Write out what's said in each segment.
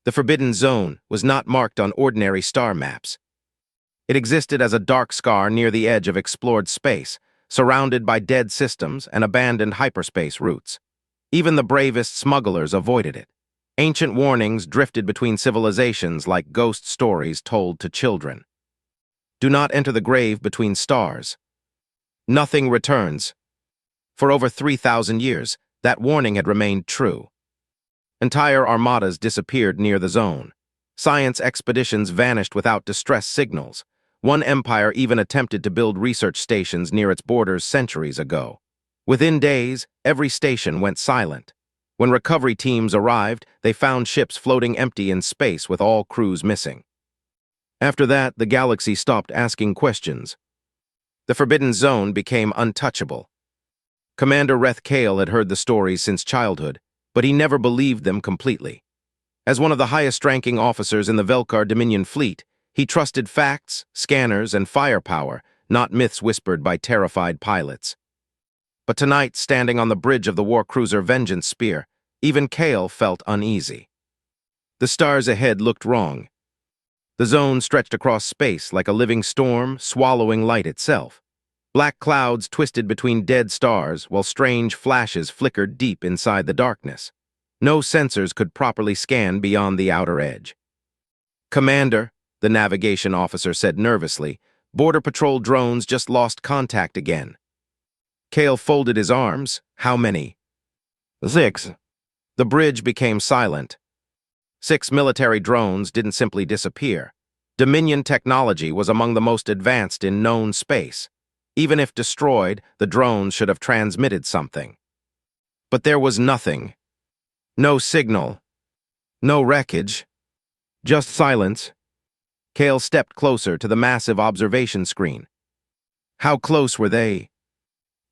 The Forbidden Zone was not marked on ordinary star maps. It existed as a dark scar near the edge of explored space, surrounded by dead systems and abandoned hyperspace routes. Even the bravest smugglers avoided it. Ancient warnings drifted between civilizations like ghost stories told to children. Do not enter the grave between stars. Nothing returns. For over 3,000 years, that warning had remained true. Entire armadas disappeared near the zone. Science expeditions vanished without distress signals. One empire even attempted to build research stations near its borders centuries ago. Within days, every station went silent. When recovery teams arrived, they found ships floating empty in space with all crews missing. After that, the galaxy stopped asking questions. The Forbidden Zone became untouchable. Commander Reth Kale had heard the stories since childhood, but he never believed them completely. As one of the highest-ranking officers in the Velkar Dominion fleet, he trusted facts, scanners, and firepower, not myths whispered by terrified pilots. But tonight, standing on the bridge of the war cruiser Vengeance Spear, even Kale felt uneasy. The stars ahead looked wrong. The zone stretched across space like a living storm, swallowing light itself. Black clouds twisted between dead stars, while strange flashes flickered deep inside the darkness. No sensors could properly scan beyond the outer edge. "Commander," the navigation officer said nervously, "Border Patrol drones just lost contact again." Kale folded his arms. "How many?" "6. The bridge became silent. 6 military drones didn't simply disappear. Dominion technology was among the most advanced in known space. Even if destroyed, the drones should have transmitted something. But there was nothing. No signal. No wreckage. Just silence. Kale stepped closer to the massive observation screen. How close were they?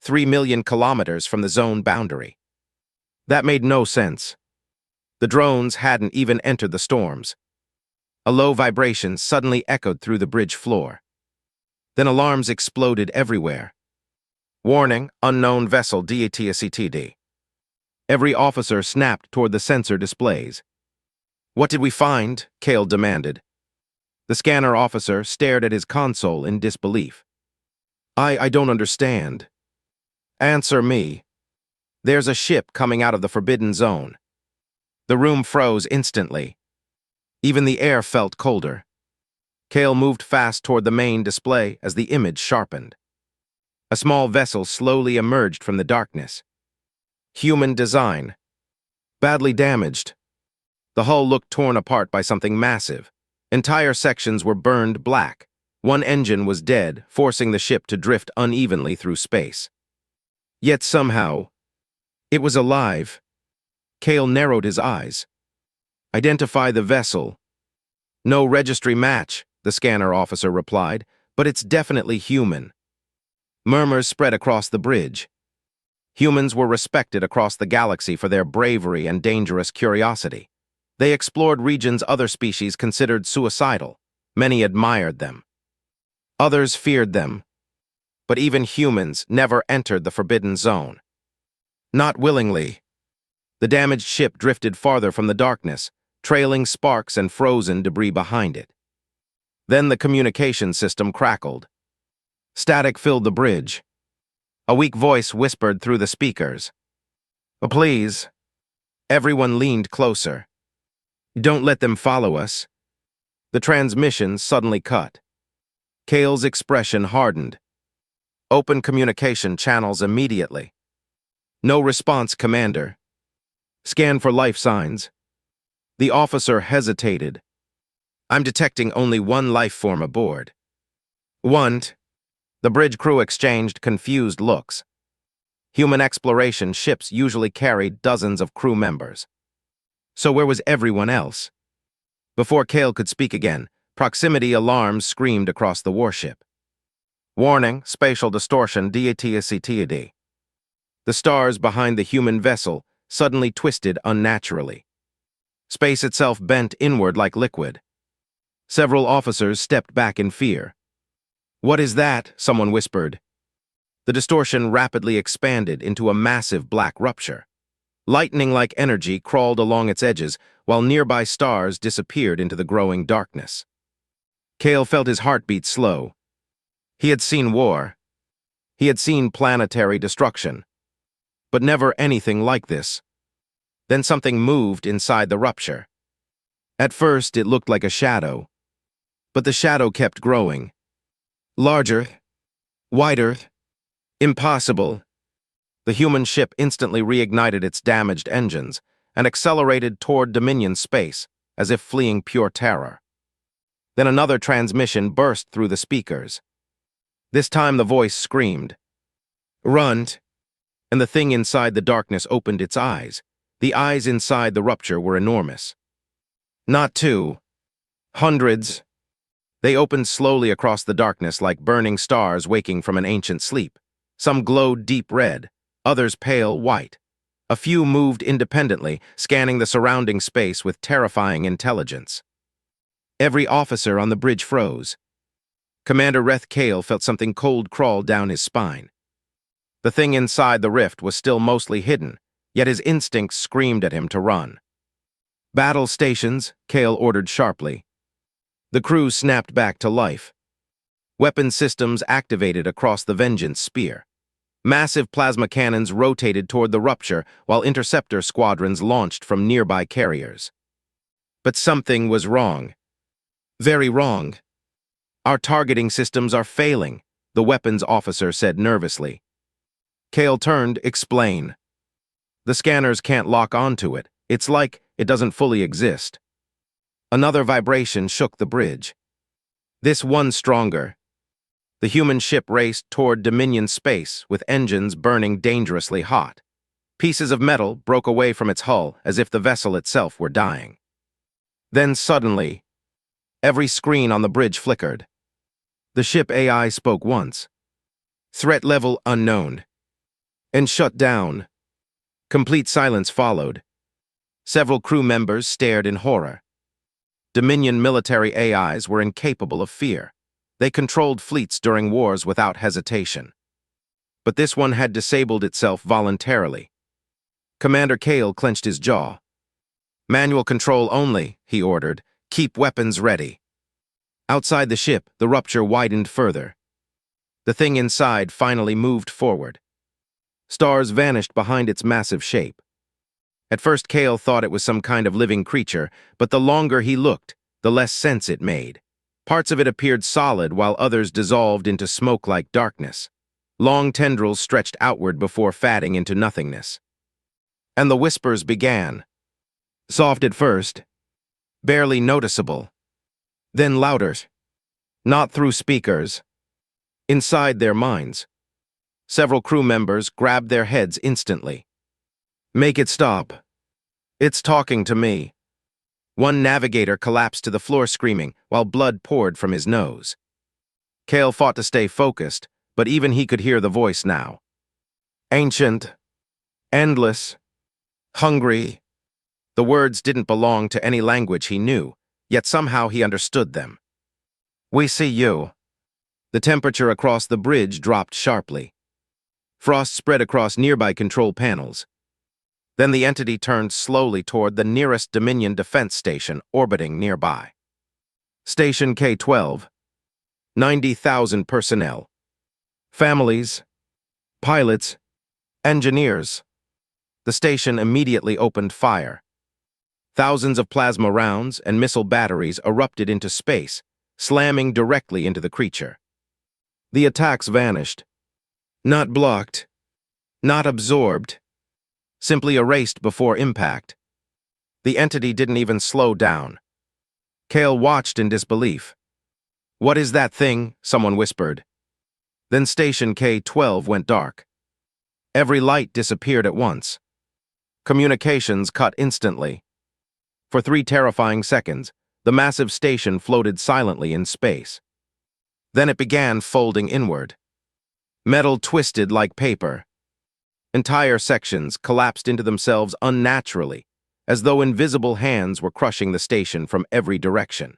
3 million kilometers from the zone boundary. That made no sense. The drones hadn't even entered the storms. A low vibration suddenly echoed through the bridge floor. Then alarms exploded everywhere. "Warning, unknown vessel DATSETD." Every officer snapped toward the sensor displays. "What did we find?" Kale demanded. The scanner officer stared at his console in disbelief. I don't understand." "Answer me." "There's a ship coming out of the Forbidden Zone." The room froze instantly. Even the air felt colder. Kale moved fast toward the main display as the image sharpened. A small vessel slowly emerged from the darkness. Human design. Badly damaged. The hull looked torn apart by something massive. Entire sections were burned black. One engine was dead, forcing the ship to drift unevenly through space. Yet somehow, it was alive. Kale narrowed his eyes. "Identify the vessel." "No registry match," the scanner officer replied, "but it's definitely human." Murmurs spread across the bridge. Humans were respected across the galaxy for their bravery and dangerous curiosity. They explored regions other species considered suicidal. Many admired them. Others feared them. But even humans never entered the Forbidden Zone. Not willingly. The damaged ship drifted farther from the darkness, trailing sparks and frozen debris behind it. Then the communication system crackled. Static filled the bridge. A weak voice whispered through the speakers. "Please." Everyone leaned closer. "Don't let them follow us." The transmission suddenly cut. Kale's expression hardened. "Open communication channels immediately." "No response, Commander." "Scan for life signs." The officer hesitated. "I'm detecting only one life form aboard." "One." The bridge crew exchanged confused looks. Human exploration ships usually carried dozens of crew members. So where was everyone else? Before Kale could speak again, proximity alarms screamed across the warship. "Warning, spatial distortion DATSETD." The stars behind the human vessel suddenly twisted unnaturally. Space itself bent inward like liquid. Several officers stepped back in fear. "What is that?" someone whispered. The distortion rapidly expanded into a massive black rupture. Lightning-like energy crawled along its edges, while nearby stars disappeared into the growing darkness. Kale felt his heartbeat slow. He had seen war. He had seen planetary destruction. But never anything like this. Then something moved inside the rupture. At first, it looked like a shadow. But the shadow kept growing. Larger. Wider. Impossible. The human ship instantly reignited its damaged engines and accelerated toward Dominion space, as if fleeing pure terror. Then another transmission burst through the speakers. This time the voice screamed, "Run!" And the thing inside the darkness opened its eyes. The eyes inside the rupture were enormous. Not two. Hundreds. They opened slowly across the darkness like burning stars waking from an ancient sleep. Some glowed deep red, others pale white. A few moved independently, scanning the surrounding space with terrifying intelligence. Every officer on the bridge froze. Commander Reth Kale felt something cold crawl down his spine. The thing inside the rift was still mostly hidden, yet his instincts screamed at him to run. "Battle stations," Kale ordered sharply. The crew snapped back to life. Weapon systems activated across the Vengeance Spear. Massive plasma cannons rotated toward the rupture while interceptor squadrons launched from nearby carriers. But something was wrong. Very wrong. "Our targeting systems are failing," the weapons officer said nervously. Kale turned, "Explain." "The scanners can't lock onto it. It's like it doesn't fully exist." Another vibration shook the bridge. This one stronger. The human ship raced toward Dominion space with engines burning dangerously hot. Pieces of metal broke away from its hull as if the vessel itself were dying. Then suddenly, every screen on the bridge flickered. The ship AI spoke once. "Threat level unknown." And shut down. Complete silence followed. Several crew members stared in horror. Dominion military AIs were incapable of fear. They controlled fleets during wars without hesitation. But this one had disabled itself voluntarily. Commander Kale clenched his jaw. "Manual control only," he ordered. "Keep weapons ready." Outside the ship, the rupture widened further. The thing inside finally moved forward. Stars vanished behind its massive shape. At first, Kale thought it was some kind of living creature, but the longer he looked, the less sense it made. Parts of it appeared solid while others dissolved into smoke-like darkness. Long tendrils stretched outward before fading into nothingness. And the whispers began. Soft at first, barely noticeable. Then louder. Not through speakers. Inside their minds. Several crew members grabbed their heads instantly. "Make it stop. It's talking to me." One navigator collapsed to the floor screaming while blood poured from his nose. Kale fought to stay focused, but even he could hear the voice now. Ancient. Endless. Hungry. The words didn't belong to any language he knew, yet somehow he understood them. "We see you." The temperature across the bridge dropped sharply. Frost spread across nearby control panels. Then the entity turned slowly toward the nearest Dominion defense station orbiting nearby. Station K-12. 90,000 personnel. Families. Pilots. Engineers. The station immediately opened fire. Thousands of plasma rounds and missile batteries erupted into space, slamming directly into the creature. The attacks vanished. Not blocked. Not absorbed. Simply erased before impact. The entity didn't even slow down. Kale watched in disbelief. "What is that thing?" someone whispered. Then Station K-12 went dark. Every light disappeared at once. Communications cut instantly. For 3 terrifying seconds, the massive station floated silently in space. Then it began folding inward. Metal twisted like paper. Entire sections collapsed into themselves unnaturally, as though invisible hands were crushing the station from every direction.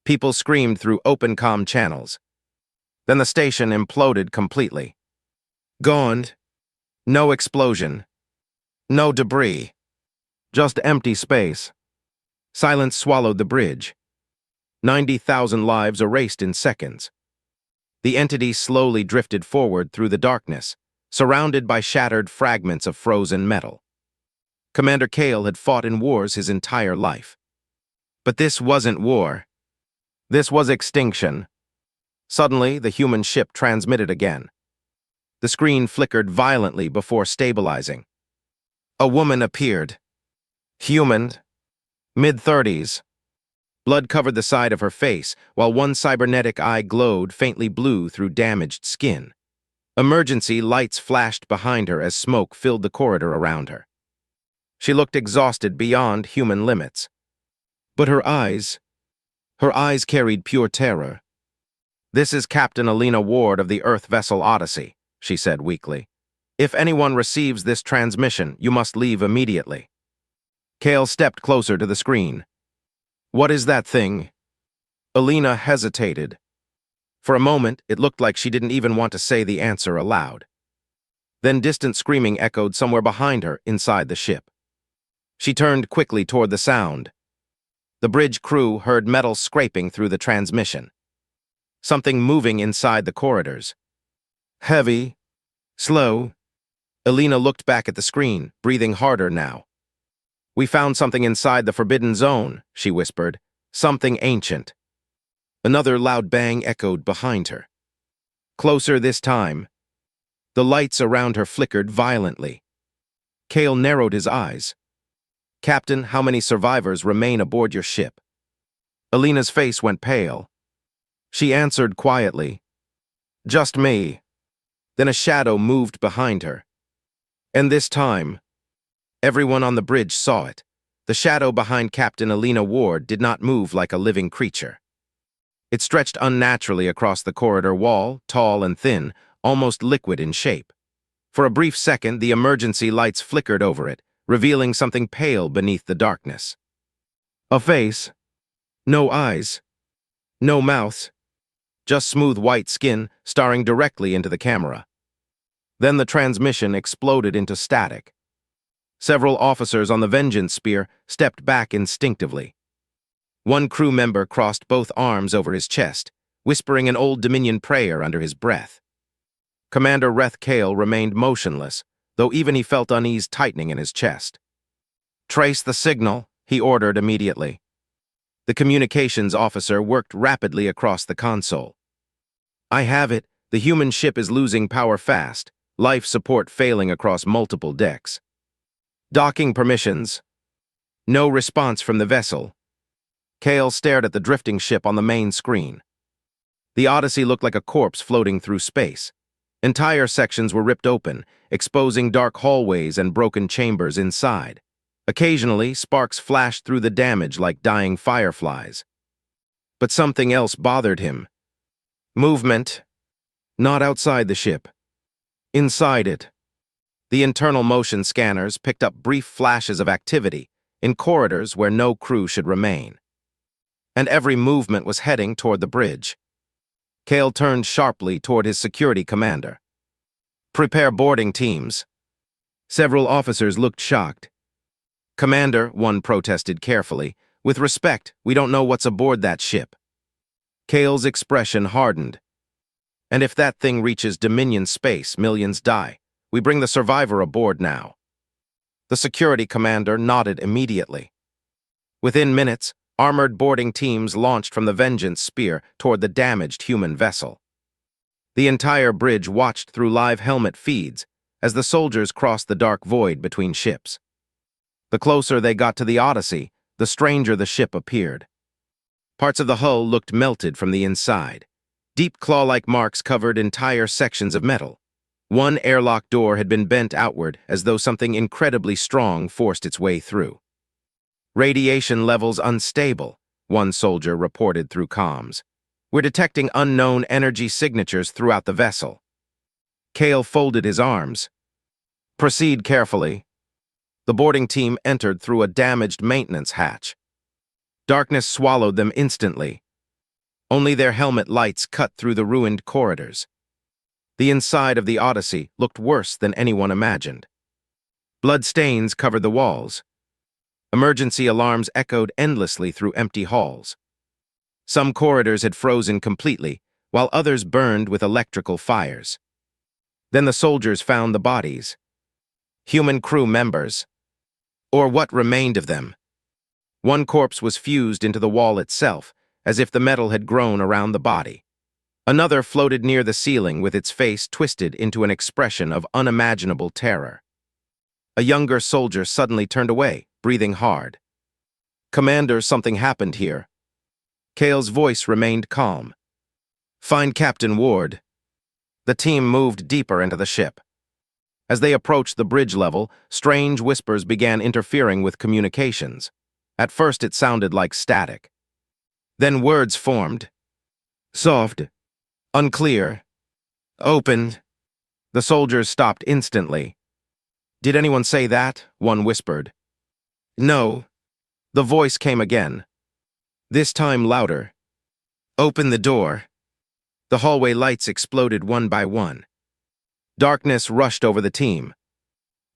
People screamed through open comm channels. Then the station imploded completely. Gone. No explosion. No debris. Just empty space. Silence swallowed the bridge. 90,000 lives erased in seconds. The entity slowly drifted forward through the darkness, surrounded by shattered fragments of frozen metal. Commander Kale had fought in wars his entire life. But this wasn't war. This was extinction. Suddenly, the human ship transmitted again. The screen flickered violently before stabilizing. A woman appeared. Human. Mid-30s. Blood covered the side of her face, while one cybernetic eye glowed faintly blue through damaged skin. Emergency lights flashed behind her as smoke filled the corridor around her. She looked exhausted beyond human limits. But her eyes carried pure terror. "This is Captain Alina Ward of the Earth vessel Odyssey," she said weakly. "If anyone receives this transmission, you must leave immediately." Kale stepped closer to the screen. "What is that thing?" Alina hesitated. For a moment, it looked like she didn't even want to say the answer aloud. Then distant screaming echoed somewhere behind her inside the ship. She turned quickly toward the sound. The bridge crew heard metal scraping through the transmission. Something moving inside the corridors. Heavy. Slow. Alina looked back at the screen, breathing harder now. "We found something inside the Forbidden Zone," she whispered. "Something ancient." Another loud bang echoed behind her. Closer this time. The lights around her flickered violently. Kale narrowed his eyes. "Captain, how many survivors remain aboard your ship?" Alina's face went pale. She answered quietly, "Just me." Then a shadow moved behind her. And this time, everyone on the bridge saw it. The shadow behind Captain Alina Ward did not move like a living creature. It stretched unnaturally across the corridor wall, tall and thin, almost liquid in shape. For a brief second, the emergency lights flickered over it, revealing something pale beneath the darkness. A face. No eyes. No mouth. Just smooth white skin staring directly into the camera. Then the transmission exploded into static. Several officers on the Vengeance Spear stepped back instinctively. One crew member crossed both arms over his chest, whispering an old Dominion prayer under his breath. Commander Reth Kale remained motionless, though even he felt unease tightening in his chest. "Trace the signal," he ordered immediately. The communications officer worked rapidly across the console. "I have it. The human ship is losing power fast, life support failing across multiple decks. Docking permissions. No response from the vessel." Kale stared at the drifting ship on the main screen. The Odyssey looked like a corpse floating through space. Entire sections were ripped open, exposing dark hallways and broken chambers inside. Occasionally, sparks flashed through the damage like dying fireflies. But something else bothered him. Movement. Not outside the ship. Inside it. The internal motion scanners picked up brief flashes of activity in corridors where no crew should remain. And every movement was heading toward the bridge. Kale turned sharply toward his security commander. "Prepare boarding teams." Several officers looked shocked. "Commander," one protested carefully, "with respect, we don't know what's aboard that ship." Kale's expression hardened. "And if that thing reaches Dominion space, millions die. We bring the survivor aboard now." The security commander nodded immediately. Within minutes, armored boarding teams launched from the Vengeance Spear toward the damaged human vessel. The entire bridge watched through live helmet feeds as the soldiers crossed the dark void between ships. The closer they got to the Odyssey, the stranger the ship appeared. Parts of the hull looked melted from the inside. Deep claw-like marks covered entire sections of metal. One airlock door had been bent outward as though something incredibly strong forced its way through. "Radiation levels unstable," one soldier reported through comms. "We're detecting unknown energy signatures throughout the vessel." Kale folded his arms. "Proceed carefully." The boarding team entered through a damaged maintenance hatch. Darkness swallowed them instantly. Only their helmet lights cut through the ruined corridors. The inside of the Odyssey looked worse than anyone imagined. Blood stains covered the walls. Emergency alarms echoed endlessly through empty halls. Some corridors had frozen completely, while others burned with electrical fires. Then the soldiers found the bodies. Human crew members. Or what remained of them. One corpse was fused into the wall itself, as if the metal had grown around the body. Another floated near the ceiling with its face twisted into an expression of unimaginable terror. A younger soldier suddenly turned away, breathing hard. "Commander, something happened here." Cale's voice remained calm. "Find Captain Ward." The team moved deeper into the ship. As they approached the bridge level, strange whispers began interfering with communications. At first it sounded like static. Then words formed. Soft. Unclear. Open. The soldiers stopped instantly. "Did anyone say that?" one whispered. "No." The voice came again. This time louder. "Open the door." The hallway lights exploded one by one. Darkness rushed over the team.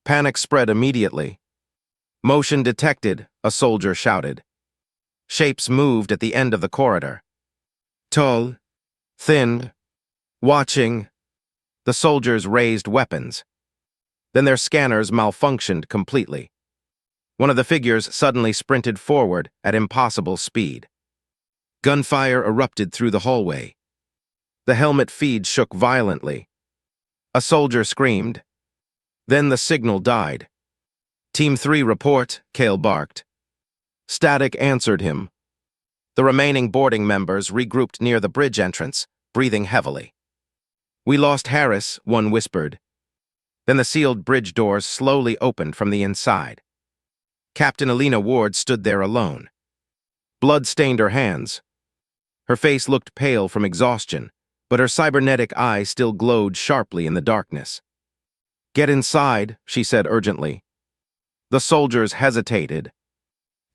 Panic spread immediately. "Motion detected," a soldier shouted. Shapes moved at the end of the corridor. Tall. Thin. Watching. The soldiers raised weapons. Then their scanners malfunctioned completely. One of the figures suddenly sprinted forward at impossible speed. Gunfire erupted through the hallway. The helmet feed shook violently. A soldier screamed. Then the signal died. "Team 3 report," Cale barked. Static answered him. The remaining boarding members regrouped near the bridge entrance, breathing heavily. "We lost Harris," one whispered. Then the sealed bridge doors slowly opened from the inside. Captain Elena Ward stood there alone. Blood stained her hands. Her face looked pale from exhaustion, but her cybernetic eye still glowed sharply in the darkness. "Get inside," she said urgently. The soldiers hesitated.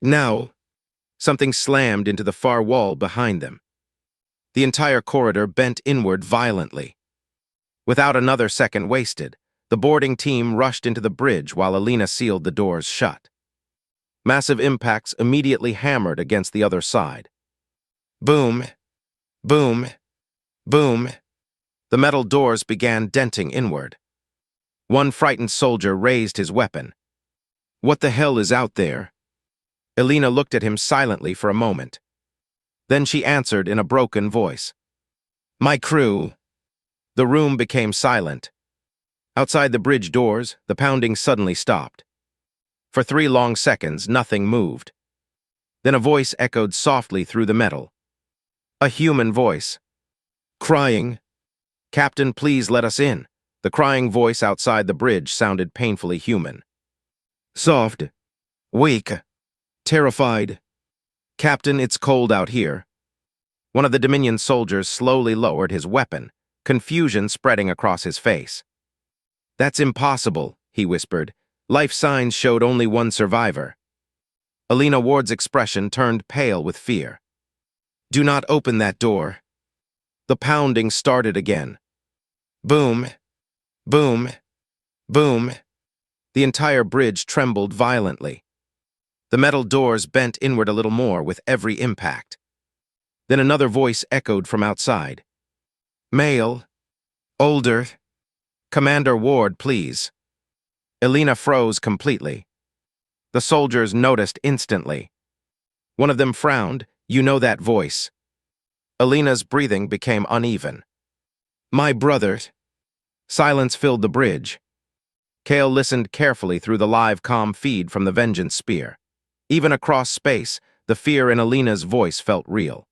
Now, something slammed into the far wall behind them. The entire corridor bent inward violently. Without another second wasted, the boarding team rushed into the bridge while Elena sealed the doors shut. Massive impacts immediately hammered against the other side. Boom, boom, boom. The metal doors began denting inward. One frightened soldier raised his weapon. "What the hell is out there?" Elena looked at him silently for a moment. Then she answered in a broken voice. "My crew." The room became silent. Outside the bridge doors, the pounding suddenly stopped. For 3 long seconds, nothing moved. Then a voice echoed softly through the metal. A human voice. Crying. "Captain, please let us in." The crying voice outside the bridge sounded painfully human. Soft. Weak. Terrified. "Captain, it's cold out here." One of the Dominion soldiers slowly lowered his weapon, confusion spreading across his face. "That's impossible," he whispered. "Life signs showed only one survivor." Elena Ward's expression turned pale with fear. "Do not open that door." The pounding started again. Boom, boom, boom. The entire bridge trembled violently. The metal doors bent inward a little more with every impact. Then another voice echoed from outside. "Male. Older. Commander Ward, please." Elena froze completely. The soldiers noticed instantly. One of them frowned. "You know that voice." Elena's breathing became uneven. "My brother." Silence filled the bridge. Cale listened carefully through the live comm feed from the Vengeance Spear. Even across space, the fear in Elena's voice felt real.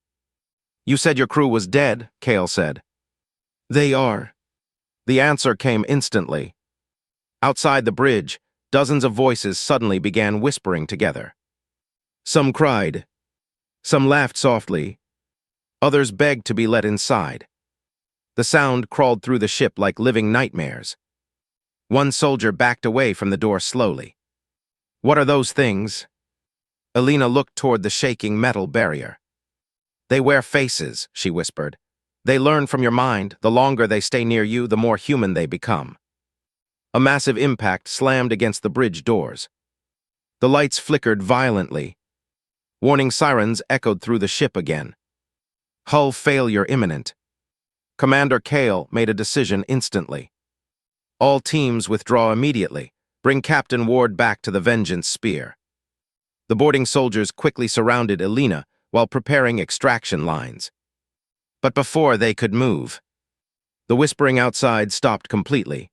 "You said your crew was dead," Cale said. "They are." The answer came instantly. Outside the bridge, dozens of voices suddenly began whispering together. Some cried. Some laughed softly. Others begged to be let inside. The sound crawled through the ship like living nightmares. One soldier backed away from the door slowly. "What are those things?" Elena looked toward the shaking metal barrier. "They wear faces," she whispered. "They learn from your mind. The longer they stay near you, the more human they become." A massive impact slammed against the bridge doors. The lights flickered violently. Warning sirens echoed through the ship again. Hull failure imminent. Commander Kale made a decision instantly. All teams withdraw immediately. Bring Captain Ward back to the Vengeance Spear. The boarding soldiers quickly surrounded Elena while preparing extraction lines. But before they could move, the whispering outside stopped completely.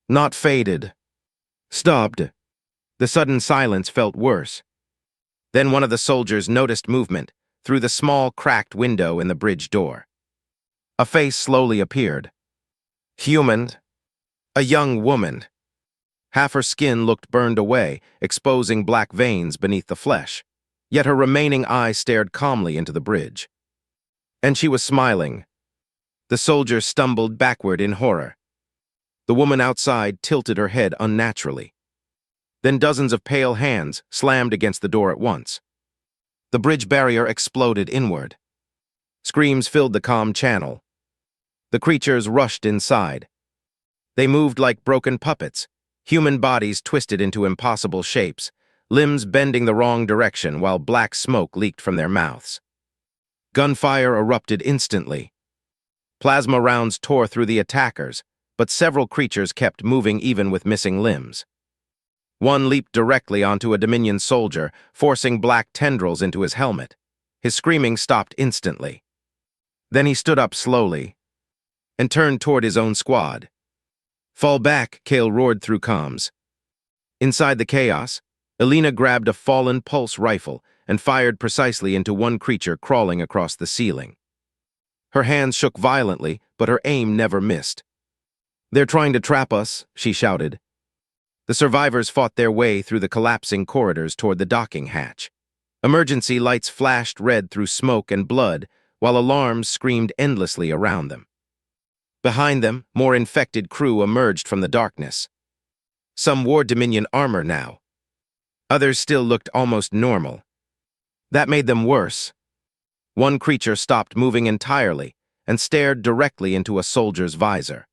Not faded. Stopped. The sudden silence felt worse. Then one of the soldiers noticed movement through the small cracked window in the bridge door. A face slowly appeared. Human. A young woman. Half her skin looked burned away, exposing black veins beneath the flesh. Yet her remaining eye stared calmly into the bridge. And she was smiling. The soldier stumbled backward in horror. The woman outside tilted her head unnaturally. Then dozens of pale hands slammed against the door at once. The bridge barrier exploded inward. Screams filled the comm channel. The creatures rushed inside. They moved like broken puppets, human bodies twisted into impossible shapes, limbs bending the wrong direction while black smoke leaked from their mouths. Gunfire erupted instantly. Plasma rounds tore through the attackers, but several creatures kept moving even with missing limbs. One leaped directly onto a Dominion soldier, forcing black tendrils into his helmet. His screaming stopped instantly. Then he stood up slowly and turned toward his own squad. Fall back, Kale roared through comms. Inside the chaos, Elena grabbed a fallen pulse rifle and fired precisely into one creature crawling across the ceiling. Her hands shook violently, but her aim never missed. "They're trying to trap us," she shouted. The survivors fought their way through the collapsing corridors toward the docking hatch. Emergency lights flashed red through smoke and blood, while alarms screamed endlessly around them. Behind them, more infected crew emerged from the darkness. Some wore Dominion armor now. Others still looked almost normal. That made them worse. One creature stopped moving entirely and stared directly into a soldier's visor.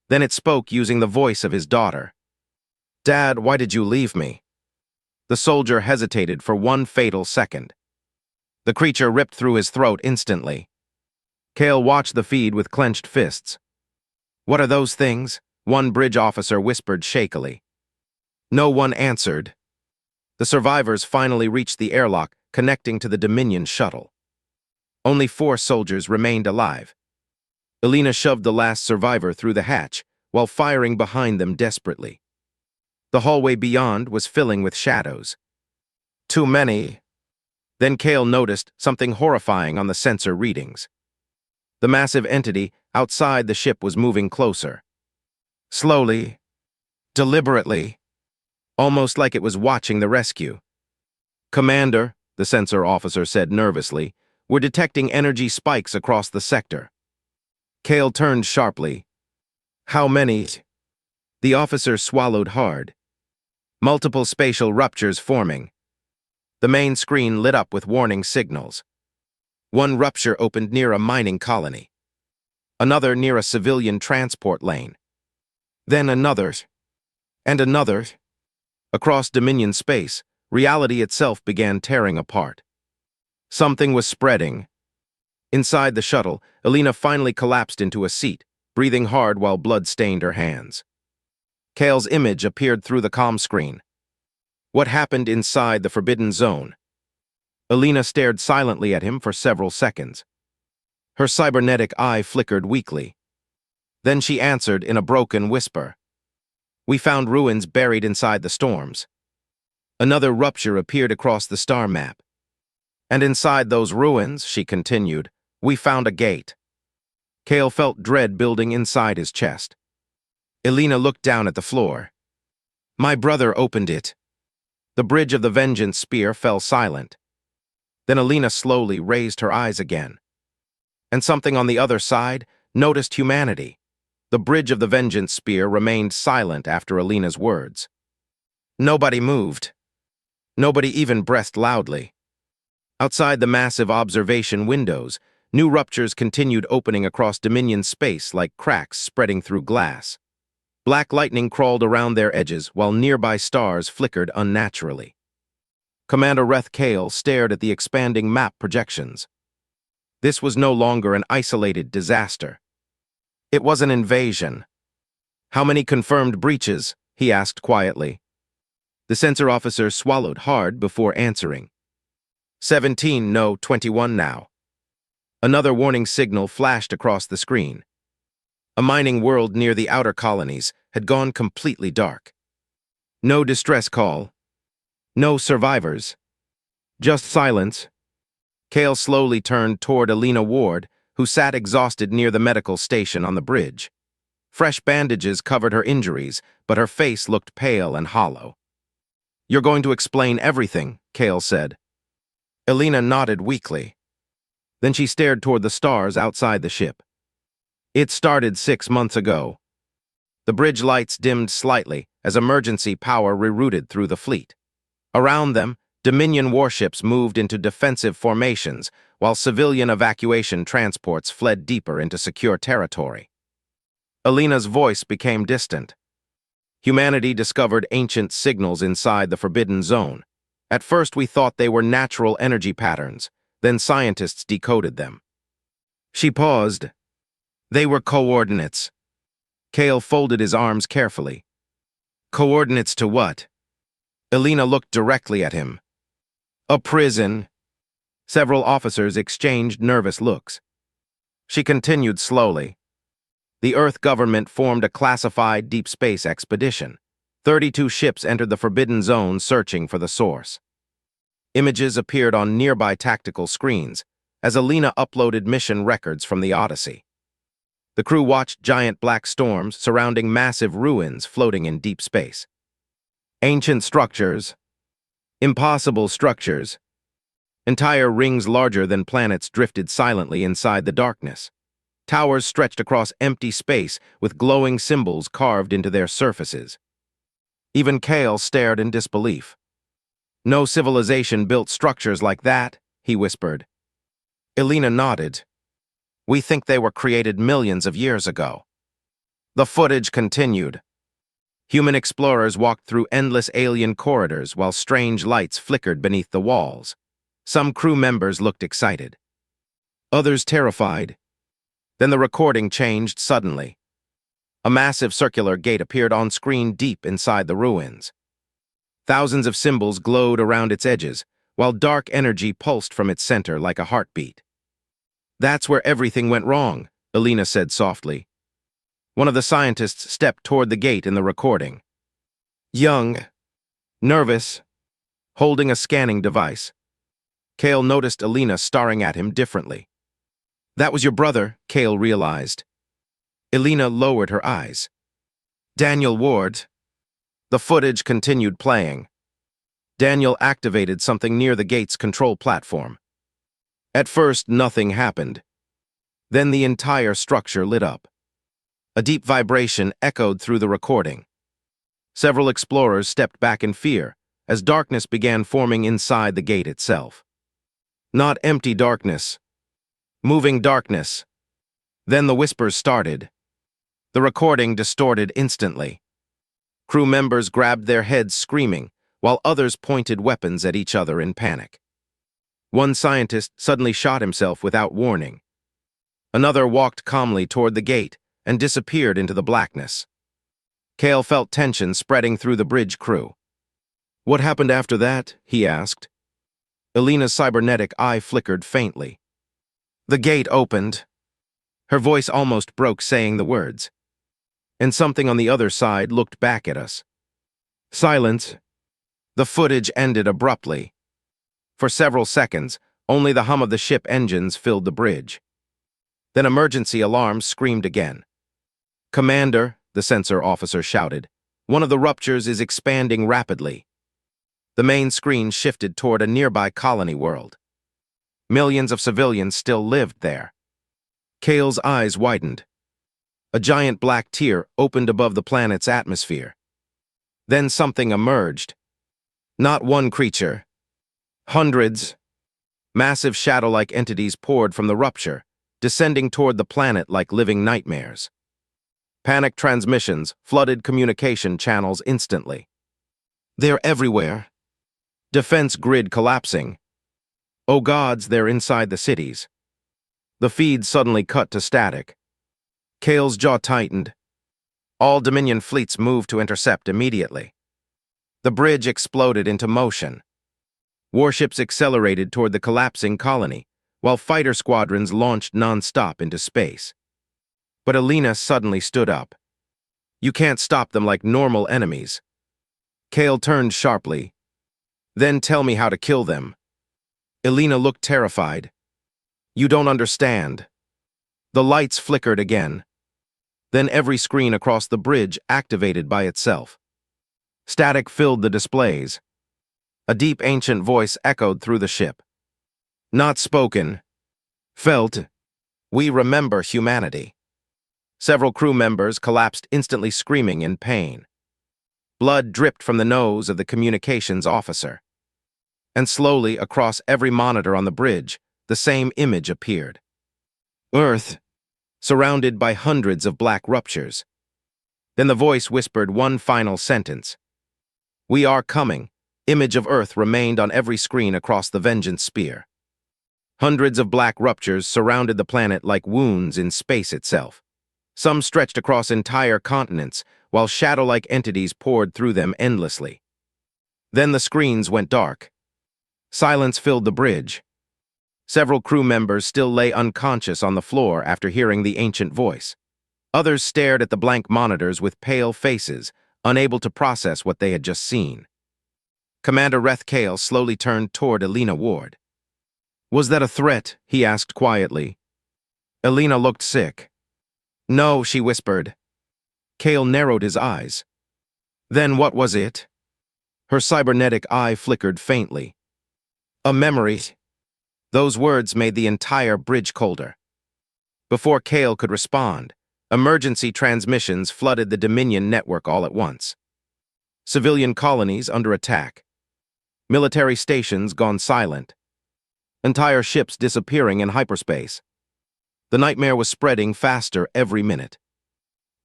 Then it spoke using the voice of his daughter. "Dad, why did you leave me?" The soldier hesitated for one fatal second. The creature ripped through his throat instantly. Kale watched the feed with clenched fists. "What are those things?" one bridge officer whispered shakily. No one answered. The survivors finally reached the airlock connecting to the Dominion shuttle. Only 4 soldiers remained alive. Elena shoved the last survivor through the hatch while firing behind them desperately. The hallway beyond was filling with shadows. Too many. Then Kale noticed something horrifying on the sensor readings. The massive entity outside the ship was moving closer. Slowly, deliberately, almost like it was watching the rescue. "Commander," the sensor officer said nervously, "we're detecting energy spikes across the sector." Kale turned sharply. "How many?" The officer swallowed hard. Multiple spatial ruptures forming. The main screen lit up with warning signals. One rupture opened near a mining colony. Another near a civilian transport lane. Then another. And another. Across Dominion space, reality itself began tearing apart. Something was spreading. Inside the shuttle, Elena finally collapsed into a seat, breathing hard while blood stained her hands. Kale's image appeared through the comm screen. What happened inside the forbidden zone? Elena stared silently at him for several seconds. Her cybernetic eye flickered weakly. Then she answered in a broken whisper. "We found ruins buried inside the storms." Another rupture appeared across the star map. "And inside those ruins," she continued, "we found a gate." Kale felt dread building inside his chest. Elena looked down at the floor. "My brother opened it." The bridge of the Vengeance Spear fell silent. Then Elena slowly raised her eyes again. And something on the other side noticed humanity. The bridge of the Vengeance Spear remained silent after Elena's words. Nobody moved. Nobody even breathed loudly. Outside the massive observation windows, new ruptures continued opening across Dominion space like cracks spreading through glass. Black lightning crawled around their edges while nearby stars flickered unnaturally. Commander Reth Kale stared at the expanding map projections. This was no longer an isolated disaster. It was an invasion. "How many confirmed breaches?" he asked quietly. The sensor officer swallowed hard before answering. 17, no, 21 now. Another warning signal flashed across the screen. A mining world near the outer colonies had gone completely dark. No distress call. No survivors. Just silence. Kale slowly turned toward Alina Ward, who sat exhausted near the medical station on the bridge. Fresh bandages covered her injuries, but her face looked pale and hollow. "You're going to explain everything," Kale said. Alina nodded weakly. Then she stared toward the stars outside the ship. It started 6 months ago. The bridge lights dimmed slightly as emergency power rerouted through the fleet. Around them, Dominion warships moved into defensive formations, while civilian evacuation transports fled deeper into secure territory. Alina's voice became distant. Humanity discovered ancient signals inside the Forbidden Zone. At first we thought they were natural energy patterns, then scientists decoded them. She paused. They were coordinates. Kale folded his arms carefully. Coordinates to what? Alina looked directly at him. A prison. Several officers exchanged nervous looks. She continued slowly. The Earth government formed a classified deep space expedition. 32 ships entered the Forbidden Zone searching for the source. Images appeared on nearby tactical screens as Alina uploaded mission records from the Odyssey. The crew watched giant black storms surrounding massive ruins floating in deep space. Ancient structures. Impossible structures. Entire rings larger than planets drifted silently inside the darkness. Towers stretched across empty space with glowing symbols carved into their surfaces. Even Kale stared in disbelief. No civilization built structures like that, he whispered. Alina nodded. We think they were created millions of years ago. The footage continued. Human explorers walked through endless alien corridors while strange lights flickered beneath the walls. Some crew members looked excited. Others terrified. Then the recording changed suddenly. A massive circular gate appeared on screen deep inside the ruins. Thousands of symbols glowed around its edges, while dark energy pulsed from its center like a heartbeat. That's where everything went wrong, Alina said softly. One of the scientists stepped toward the gate in the recording. Young, nervous, holding a scanning device. Kale noticed Alina staring at him differently. That was your brother, Kale realized. Alina lowered her eyes. Daniel Ward. The footage continued playing. Daniel activated something near the gate's control platform. At first, nothing happened. Then the entire structure lit up. A deep vibration echoed through the recording. Several explorers stepped back in fear as darkness began forming inside the gate itself. Not empty darkness. Moving darkness. Then the whispers started. The recording distorted instantly. Crew members grabbed their heads screaming, while others pointed weapons at each other in panic. One scientist suddenly shot himself without warning. Another walked calmly toward the gate and disappeared into the blackness. Kale felt tension spreading through the bridge crew. What happened after that? He asked. Alina's cybernetic eye flickered faintly. The gate opened. Her voice almost broke saying the words. And something on the other side looked back at us. Silence. The footage ended abruptly. For several seconds, only the hum of the ship engines filled the bridge. Then emergency alarms screamed again. Commander, the sensor officer shouted, one of the ruptures is expanding rapidly. The main screen shifted toward a nearby colony world. Millions of civilians still lived there. Kale's eyes widened. A giant black tear opened above the planet's atmosphere. Then something emerged. Not one creature. Hundreds. Massive shadow-like entities poured from the rupture, descending toward the planet like living nightmares. Panic transmissions flooded communication channels instantly. They're everywhere. Defense grid collapsing. Oh gods, they're inside the cities. The feed suddenly cut to static. Kale's jaw tightened. All Dominion fleets moved to intercept immediately. The bridge exploded into motion. Warships accelerated toward the collapsing colony, while fighter squadrons launched non-stop into space. But Alina suddenly stood up. You can't stop them like normal enemies. Kale turned sharply. Then tell me how to kill them. Alina looked terrified. You don't understand. The lights flickered again. Then every screen across the bridge activated by itself. Static filled the displays. A deep ancient voice echoed through the ship. Not spoken. Felt. We remember humanity. Several crew members collapsed instantly screaming in pain. Blood dripped from the nose of the communications officer. And slowly, across every monitor on the bridge, the same image appeared. Earth, surrounded by hundreds of black ruptures. Then the voice whispered one final sentence. We are coming. Image of Earth remained on every screen across the Vengeance Sphere. Hundreds of black ruptures surrounded the planet like wounds in space itself. Some stretched across entire continents, while shadow-like entities poured through them endlessly. Then the screens went dark. Silence filled the bridge. Several crew members still lay unconscious on the floor after hearing the ancient voice. Others stared at the blank monitors with pale faces, unable to process what they had just seen. Commander Reth Kale slowly turned toward Alina Ward. Was that a threat? He asked quietly. Alina looked sick. No, she whispered. Kale narrowed his eyes. Then what was it? Her cybernetic eye flickered faintly. A memory. Those words made the entire bridge colder. Before Kale could respond, emergency transmissions flooded the Dominion network all at once. Civilian colonies under attack. Military stations gone silent. Entire ships disappearing in hyperspace. The nightmare was spreading faster every minute.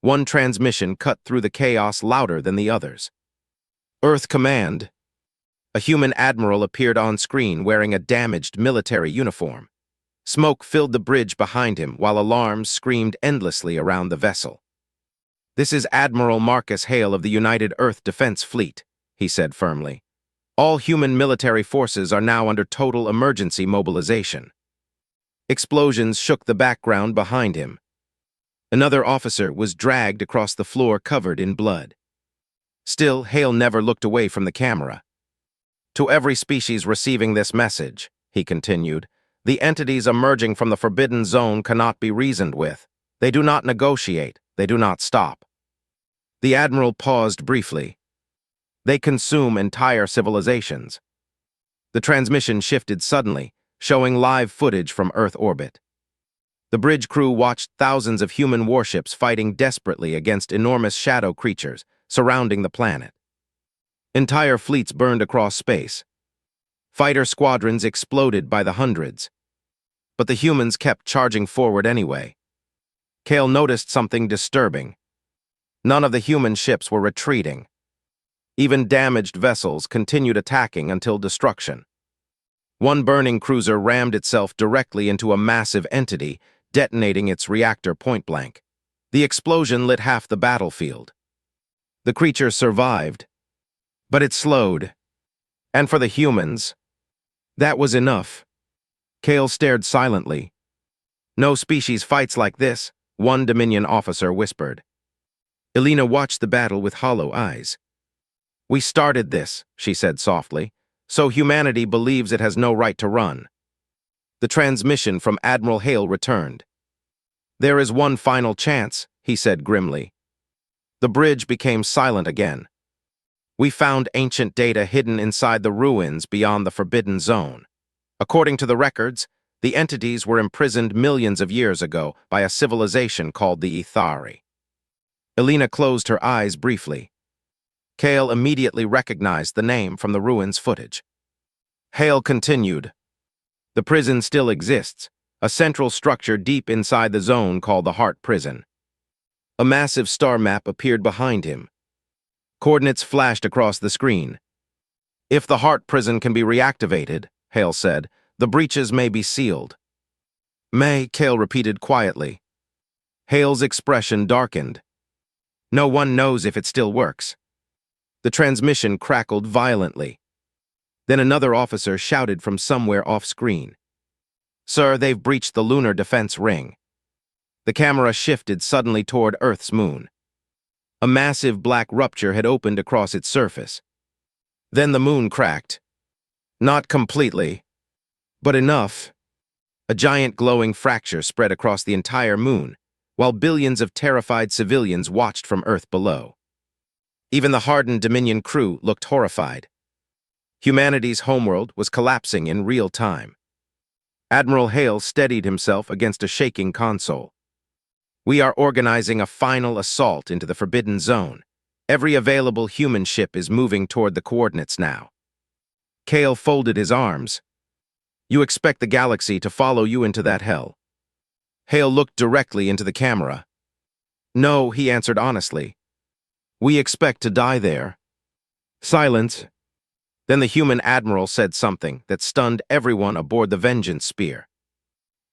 One transmission cut through the chaos louder than the others. Earth Command. A human admiral appeared on screen wearing a damaged military uniform. Smoke filled the bridge behind him while alarms screamed endlessly around the vessel. This is Admiral Marcus Hale of the United Earth Defense Fleet, he said firmly. All human military forces are now under total emergency mobilization. Explosions shook the background behind him. Another officer was dragged across the floor covered in blood. Still, Hale never looked away from the camera. To every species receiving this message, he continued, the entities emerging from the Forbidden Zone cannot be reasoned with. They do not negotiate. They do not stop. The Admiral paused briefly. They consume entire civilizations. The transmission shifted suddenly, showing live footage from Earth orbit. The bridge crew watched thousands of human warships fighting desperately against enormous shadow creatures surrounding the planet. Entire fleets burned across space. Fighter squadrons exploded by the hundreds. But the humans kept charging forward anyway. Kale noticed something disturbing. None of the human ships were retreating. Even damaged vessels continued attacking until destruction. One burning cruiser rammed itself directly into a massive entity, detonating its reactor point-blank. The explosion lit half the battlefield. The creature survived, but it slowed. And for the humans, that was enough. Kale stared silently. No species fights like this, one Dominion officer whispered. Alina watched the battle with hollow eyes. We started this, she said softly, so humanity believes it has no right to run. The transmission from Admiral Hale returned. There is one final chance, he said grimly. The bridge became silent again. We found ancient data hidden inside the ruins beyond the Forbidden Zone. According to the records, the entities were imprisoned millions of years ago by a civilization called the Ithari. Alina closed her eyes briefly. Kale immediately recognized the name from the ruins footage. Hale continued. The prison still exists, a central structure deep inside the zone called the Heart Prison. A massive star map appeared behind him. Coordinates flashed across the screen. "If the heart prison can be reactivated," Hale said, "the breaches may be sealed." "May," Cale repeated quietly. Hale's expression darkened. "No one knows if it still works." The transmission crackled violently. Then another officer shouted from somewhere off-screen. "Sir, they've breached the lunar defense ring." The camera shifted suddenly toward Earth's moon. A massive black rupture had opened across its surface. Then the moon cracked. Not completely, but enough. A giant glowing fracture spread across the entire moon, while billions of terrified civilians watched from Earth below. Even the hardened Dominion crew looked horrified. Humanity's homeworld was collapsing in real time. Admiral Hale steadied himself against a shaking console. "We are organizing a final assault into the Forbidden Zone. Every available human ship is moving toward the coordinates now." Cale folded his arms. "You expect the galaxy to follow you into that hell?" Hale looked directly into the camera. "No," he answered honestly. "We expect to die there." Silence. Then the human admiral said something that stunned everyone aboard the Vengeance Spear.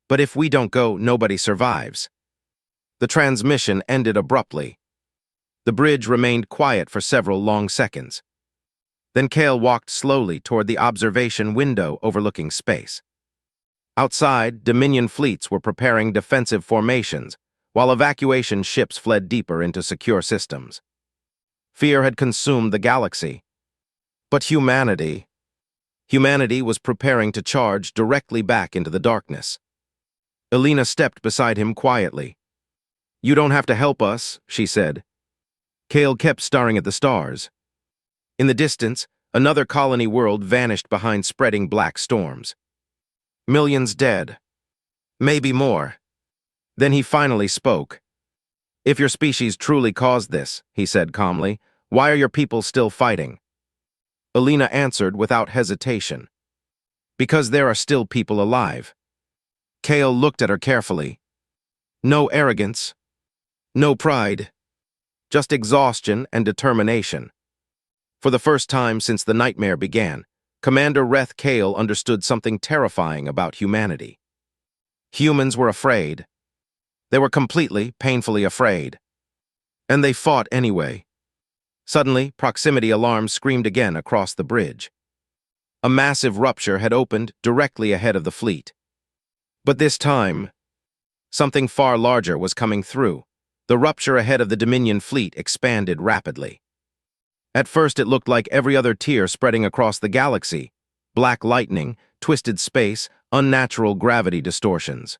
"But if we don't go, nobody survives." The transmission ended abruptly. The bridge remained quiet for several long seconds. Then Cale walked slowly toward the observation window overlooking space. Outside, Dominion fleets were preparing defensive formations, while evacuation ships fled deeper into secure systems. Fear had consumed the galaxy. But humanity was preparing to charge directly back into the darkness. Elena stepped beside him quietly. "You don't have to help us," she said. Cale kept staring at the stars. In the distance, another colony world vanished behind spreading black storms. Millions dead. Maybe more. Then he finally spoke. "If your species truly caused this," he said calmly, "why are your people still fighting?" Elena answered without hesitation. "Because there are still people alive." Cale looked at her carefully. No arrogance. No pride. Just exhaustion and determination. For the first time since the nightmare began, Commander Reth Cale understood something terrifying about humanity. Humans were afraid. They were completely, painfully afraid. And they fought anyway. Suddenly, proximity alarms screamed again across the bridge. A massive rupture had opened directly ahead of the fleet. But this time, something far larger was coming through. The rupture ahead of the Dominion fleet expanded rapidly. At first it looked like every other tier spreading across the galaxy. Black lightning, twisted space, unnatural gravity distortions.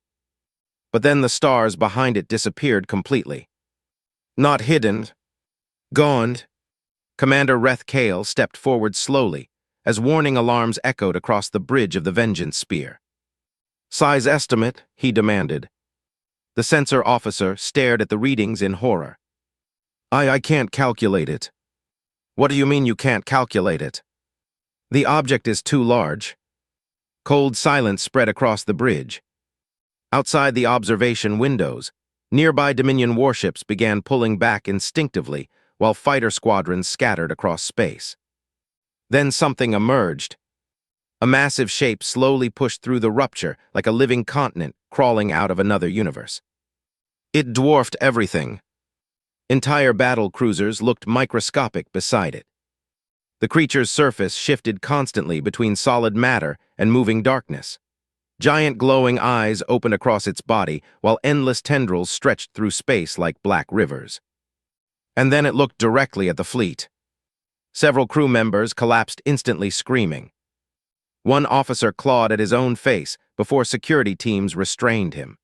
But then the stars behind it disappeared completely. Not hidden. Gone. Commander Reth Cale stepped forward slowly, as warning alarms echoed across the bridge of the Vengeance Spear. "Size estimate," he demanded. The sensor officer stared at the readings in horror. I can't calculate it." "What do you mean you can't calculate it?" "The object is too large." Cold silence spread across the bridge. Outside the observation windows, nearby Dominion warships began pulling back instinctively while fighter squadrons scattered across space. Then something emerged. A massive shape slowly pushed through the rupture like a living continent crawling out of another universe. It dwarfed everything. Entire battle cruisers looked microscopic beside it. The creature's surface shifted constantly between solid matter and moving darkness. Giant glowing eyes opened across its body, while endless tendrils stretched through space like black rivers. And then it looked directly at the fleet. Several crew members collapsed instantly, screaming. One officer clawed at his own face before security teams restrained him.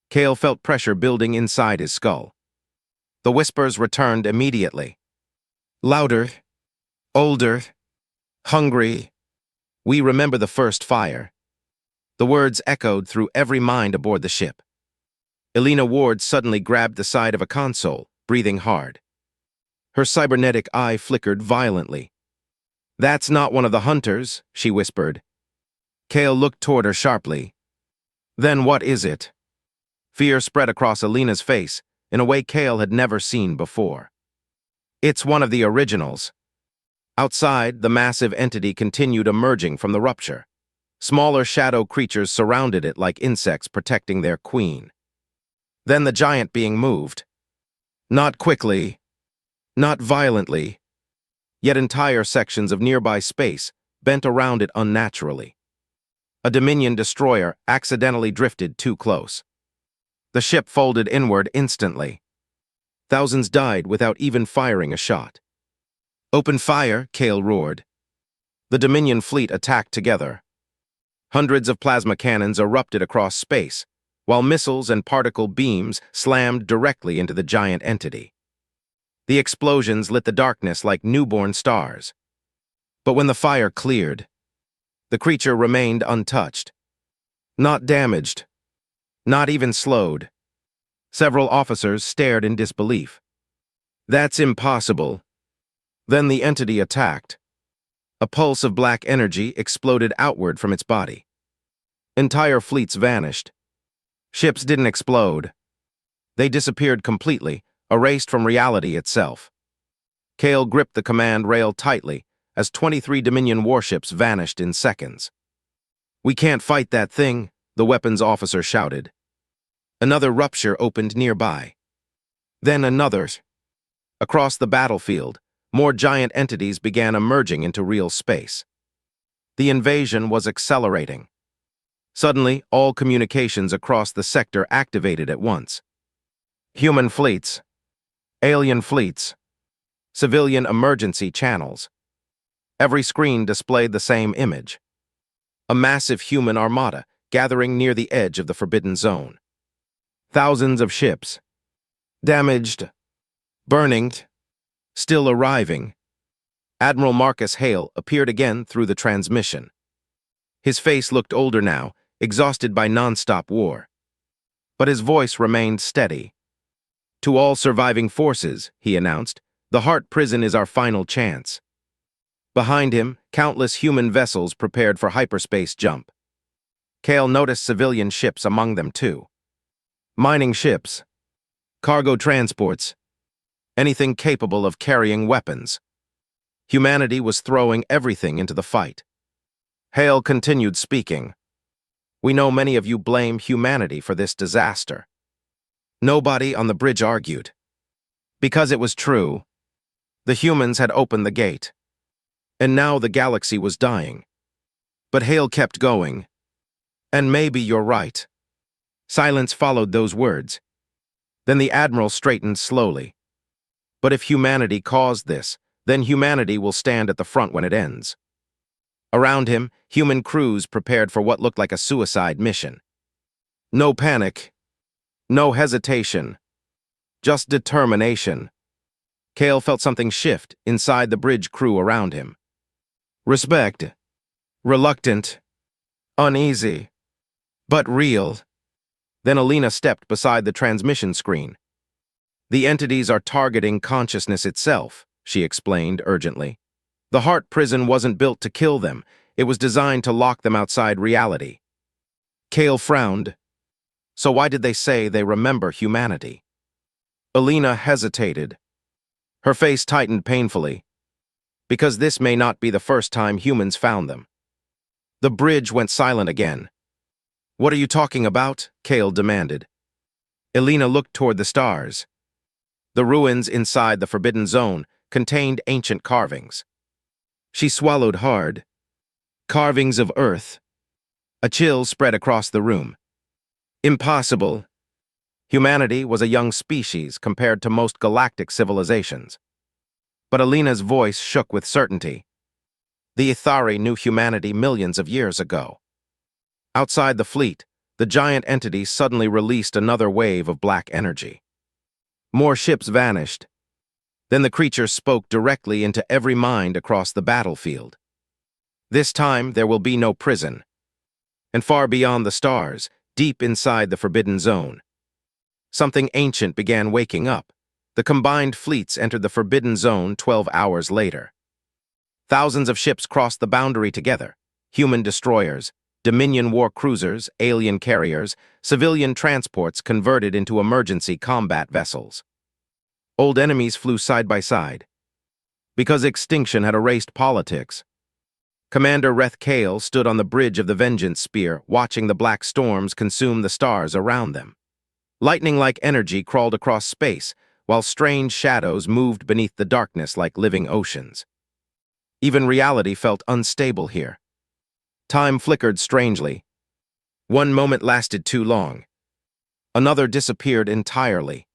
Cale felt pressure building inside his skull. The whispers returned immediately. Louder. Older. Hungry. "We remember the first fire." The words echoed through every mind aboard the ship. Elena Ward suddenly grabbed the side of a console, breathing hard. Her cybernetic eye flickered violently. "That's not one of the hunters," she whispered. Cale looked toward her sharply. "Then what is it?" Fear spread across Elena's face, in a way Kale had never seen before. It's one of the originals. Outside, the massive entity continued emerging from the rupture. Smaller shadow creatures surrounded it like insects protecting their queen. Then the giant being moved. Not quickly, not violently, yet entire sections of nearby space bent around it unnaturally. A Dominion destroyer accidentally drifted too close. The ship folded inward instantly. Thousands died without even firing a shot. "Open fire," Kale roared. The Dominion fleet attacked together. Hundreds of plasma cannons erupted across space, while missiles and particle beams slammed directly into the giant entity. The explosions lit the darkness like newborn stars. But when the fire cleared, the creature remained untouched. Not damaged, not even slowed. Several officers stared in disbelief. "That's impossible." Then the entity attacked. A pulse of black energy exploded outward from its body. Entire fleets vanished. Ships didn't explode. They disappeared completely, erased from reality itself. Kale gripped the command rail tightly as 23 Dominion warships vanished in seconds. "We can't fight that thing," the weapons officer shouted. Another rupture opened nearby. Then another. Across the battlefield, more giant entities began emerging into real space. The invasion was accelerating. Suddenly, all communications across the sector activated at once. Human fleets, alien fleets, civilian emergency channels. Every screen displayed the same image. A massive human armada gathering near the edge of the Forbidden Zone. Thousands of ships. Damaged, burning, still arriving. Admiral Marcus Hale appeared again through the transmission. His face looked older now, exhausted by non-stop war. But his voice remained steady. "To all surviving forces," he announced, "the Heart Prison is our final chance." Behind him, countless human vessels prepared for hyperspace jump. Kale noticed civilian ships among them too. Mining ships, cargo transports, anything capable of carrying weapons. Humanity was throwing everything into the fight. Hale continued speaking. "We know many of you blame humanity for this disaster." Nobody on the bridge argued. Because it was true. The humans had opened the gate. And now the galaxy was dying. But Hale kept going. "And maybe you're right." Silence followed those words. Then the Admiral straightened slowly. "But if humanity caused this, then humanity will stand at the front when it ends." Around him, human crews prepared for what looked like a suicide mission. No panic. No hesitation. Just determination. Kale felt something shift inside the bridge crew around him. Respect. Reluctant. Uneasy. But real. Then Alina stepped beside the transmission screen. "The entities are targeting consciousness itself," she explained urgently. "The Heart Prison wasn't built to kill them. It was designed to lock them outside reality." Kale frowned. "So why did they say they remember humanity?" Alina hesitated. Her face tightened painfully. "Because this may not be the first time humans found them." The bridge went silent again. "What are you talking about?" Kale demanded. Alina looked toward the stars. The ruins inside the Forbidden Zone contained ancient carvings. She swallowed hard. Carvings of Earth. A chill spread across the room. Impossible. Humanity was a young species compared to most galactic civilizations. But Alina's voice shook with certainty. The Ithari knew humanity millions of years ago. Outside the fleet, the giant entity suddenly released another wave of black energy. More ships vanished. Then the creature spoke directly into every mind across the battlefield. "This time there will be no prison." And far beyond the stars, deep inside the Forbidden Zone, something ancient began waking up. The combined fleets entered the Forbidden Zone 12 hours later. Thousands of ships crossed the boundary together, human destroyers, Dominion war cruisers, alien carriers, civilian transports converted into emergency combat vessels. Old enemies flew side by side. Because extinction had erased politics, Commander Reth Kale stood on the bridge of the Vengeance Spear, watching the black storms consume the stars around them. Lightning-like energy crawled across space, while strange shadows moved beneath the darkness like living oceans. Even reality felt unstable here. Time flickered strangely. One moment lasted too long. Another disappeared entirely.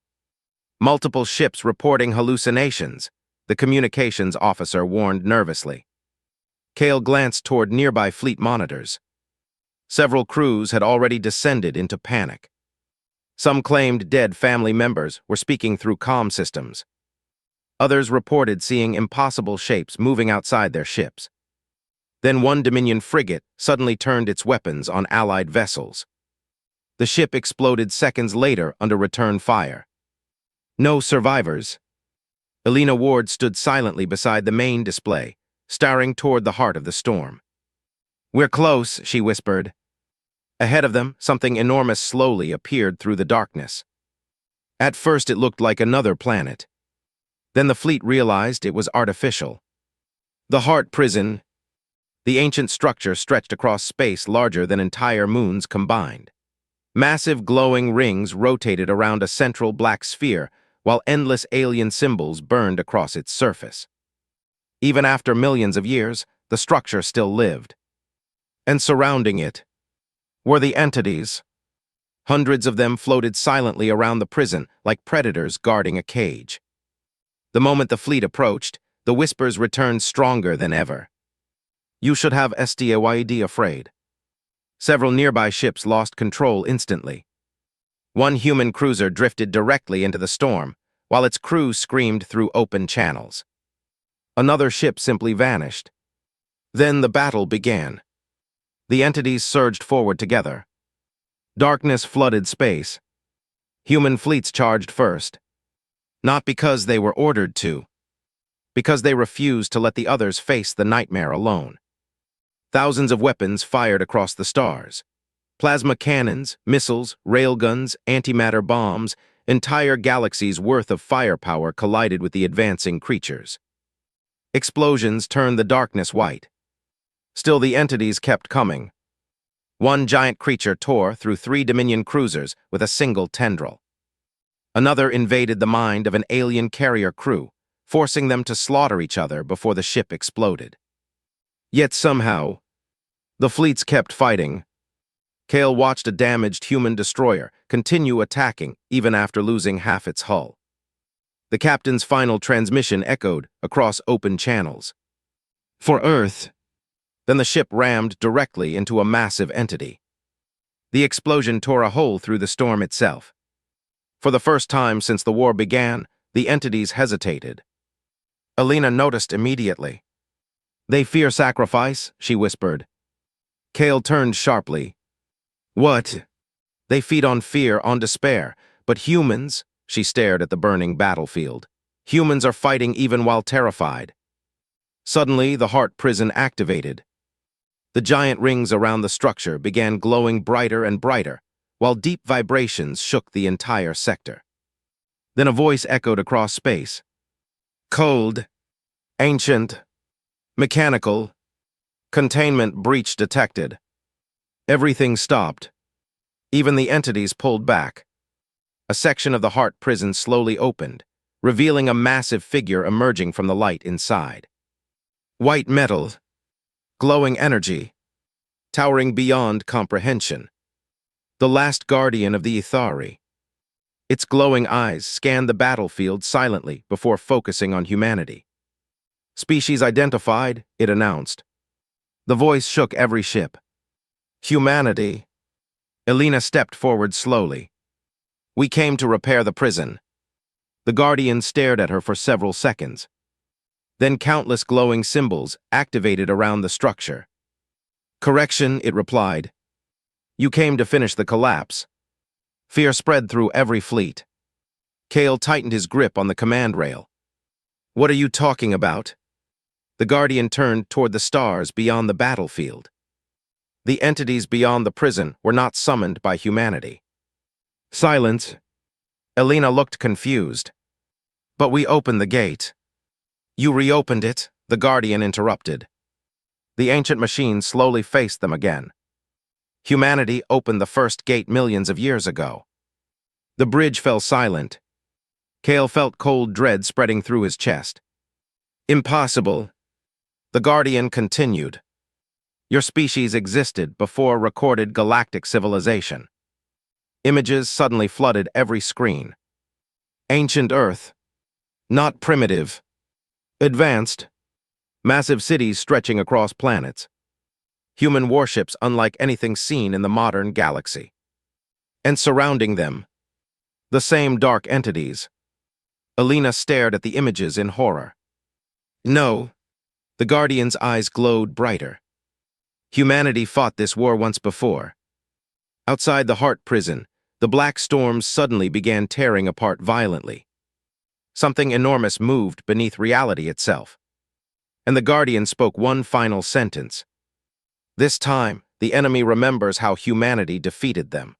Multiple ships reporting hallucinations, the communications officer warned nervously. Kale glanced toward nearby fleet monitors. Several crews had already descended into panic. Some claimed dead family members were speaking through comm systems. Others reported seeing impossible shapes moving outside their ships. Then one Dominion frigate suddenly turned its weapons on Allied vessels. The ship exploded seconds later under return fire. No survivors. Elena Ward stood silently beside the main display, staring toward the heart of the storm. "We're close," she whispered. Ahead of them, something enormous slowly appeared through the darkness. At first it looked like another planet. Then the fleet realized it was artificial. The Heart Prison, the ancient structure stretched across space larger than entire moons combined. Massive glowing rings rotated around a central black sphere, while endless alien symbols burned across its surface. Even after millions of years, the structure still lived. And surrounding it were the entities. Hundreds of them floated silently around the prison like predators guarding a cage. The moment the fleet approached, the whispers returned stronger than ever. "You should have stayed afraid." Several nearby ships lost control instantly. One human cruiser drifted directly into the storm, while its crew screamed through open channels. Another ship simply vanished. Then the battle began. The entities surged forward together. Darkness flooded space. Human fleets charged first. Not because they were ordered to, because they refused to let the others face the nightmare alone. Thousands of weapons fired across the stars. Plasma cannons, missiles, railguns, antimatter bombs, entire galaxies' worth of firepower collided with the advancing creatures. Explosions turned the darkness white. Still the entities kept coming. One giant creature tore through 3 Dominion cruisers with a single tendril. Another invaded the mind of an alien carrier crew, forcing them to slaughter each other before the ship exploded. Yet somehow, the fleets kept fighting. Kale watched a damaged human destroyer continue attacking even after losing half its hull. The captain's final transmission echoed across open channels. "For Earth." Then the ship rammed directly into a massive entity. The explosion tore a hole through the storm itself. For the first time since the war began, the entities hesitated. Elena noticed immediately. "They fear sacrifice," she whispered. Kale turned sharply. "What?" "They feed on fear, on despair. But humans," she stared at the burning battlefield, "humans are fighting even while terrified." Suddenly, the Heart Prison activated. The giant rings around the structure began glowing brighter and brighter, while deep vibrations shook the entire sector. Then a voice echoed across space. "Cold, ancient, mechanical, containment breach detected." Everything stopped. Even the entities pulled back. A section of the Heart Prison slowly opened, revealing a massive figure emerging from the light inside. White metal, glowing energy, towering beyond comprehension. The last guardian of the Ithari. Its glowing eyes scanned the battlefield silently before focusing on humanity. "Species identified," it announced. The voice shook every ship. "Humanity." Elena stepped forward slowly. "We came to repair the prison." The guardian stared at her for several seconds. Then countless glowing symbols activated around the structure. "Correction," it replied. "You came to finish the collapse." Fear spread through every fleet. Kale tightened his grip on the command rail. "What are you talking about?" The guardian turned toward the stars beyond the battlefield. The entities beyond the prison were not summoned by humanity. Silence. Elena looked confused. But we opened the gate. You reopened it, the Guardian interrupted. The ancient machine slowly faced them again. Humanity opened the first gate millions of years ago. The bridge fell silent. Kale felt cold dread spreading through his chest. Impossible. The Guardian continued. Your species existed before recorded galactic civilization. Images suddenly flooded every screen. Ancient Earth. Not primitive. Advanced. Massive cities stretching across planets. Human warships unlike anything seen in the modern galaxy. And surrounding them, the same dark entities. Elena stared at the images in horror. No. The Guardian's eyes glowed brighter. Humanity fought this war once before. Outside the heart prison, the black storms suddenly began tearing apart violently. Something enormous moved beneath reality itself. And the Guardian spoke one final sentence. This time, the enemy remembers how humanity defeated them.